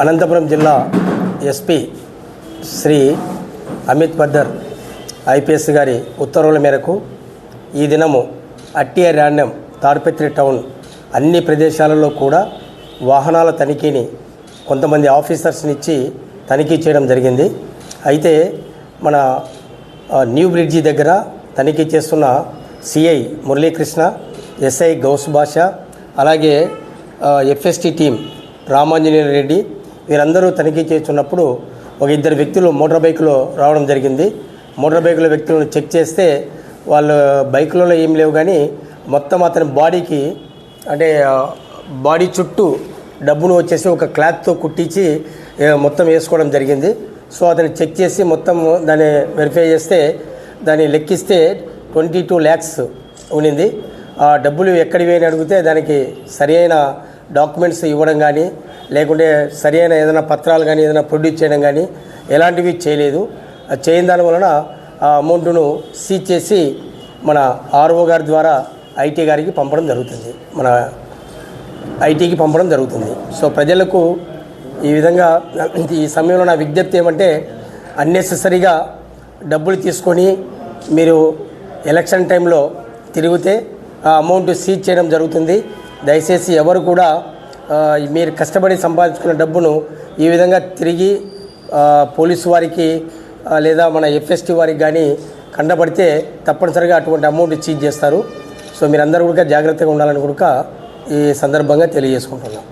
అనంతపురం జిల్లా SP Shri Amit పద్దర్ IPS గారి ఉత్తర్వుల మేరకు ఈ దినము అట్టి ర్యాండమ్ తాడిపత్రి టౌన్ అన్ని ప్రదేశాలలో కూడా వాహనాల తనిఖీని కొంతమంది ఆఫీసర్స్ని ఇచ్చి తనిఖీ చేయడం జరిగింది. అయితే మన న్యూ బ్రిడ్జి దగ్గర తనిఖీ చేస్తున్న సిఐ మురళీకృష్ణ, ఎస్ఐ గౌస్ బాషా, అలాగే ఎఫ్ఎస్టీ టీం రామాంజనేయ రెడ్డి వీరందరూ తనిఖీ చేస్తున్నప్పుడు ఒక ఇద్దరు వ్యక్తులు మోటార్ బైకులో రావడం జరిగింది. మోటార్ బైకుల వ్యక్తులను చెక్ చేస్తే వాళ్ళ బైకులలో ఏం లేవు, కానీ మొత్తం అతని బాడీకి అంటే బాడీ చుట్టూ డబ్బును వచ్చేసి ఒక క్లాత్తో కుట్టించి మొత్తం వేసుకోవడం జరిగింది. సో అతను చెక్ చేసి మొత్తం దాన్ని వెరిఫై చేస్తే దాన్ని లెక్కిస్తే 22 lakhs ఉండింది. ఆ డబ్బులు ఎక్కడివి అని అడిగితే దానికి సరి అయిన డాక్యుమెంట్స్ ఇవ్వడం కానీ, లేకుంటే సరి అయిన ఏదైనా పత్రాలు కానీ ఏదైనా ప్రొడ్యూస్ చేయడం కానీ ఎలాంటివి చేయలేదు. చేయని దాని వలన ఆ అమౌంట్ను సీజ్ చేసి మన ఆర్ఓ గారి ద్వారా ఐటీ గారికి పంపడం జరుగుతుంది, మన ఐటీకి పంపడం జరుగుతుంది. సో ప్రజలకు ఈ విధంగా ఈ సమయంలో నా విజ్ఞప్తి ఏమంటే, అన్నెసెసరీగా డబ్బులు తీసుకొని మీరు ఎలక్షన్ టైంలో తిరిగితే ఆ అమౌంట్ సీజ్ చేయడం జరుగుతుంది. దయచేసి ఎవరు కూడా మీరు కష్టపడి సంపాదించుకున్న డబ్బును ఈ విధంగా తిరిగి పోలీసు వారికి లేదా మన ఎఫ్ఎస్టీ వారికి కానీ కండపడితే తప్పనిసరిగా అటువంటి అమౌంట్ సీజ్ చేస్తారు. సో మీరందరూ కూడా జాగ్రత్తగా ఉండాలని కూడా ఈ సందర్భంగా తెలియజేసుకుంటున్నాం.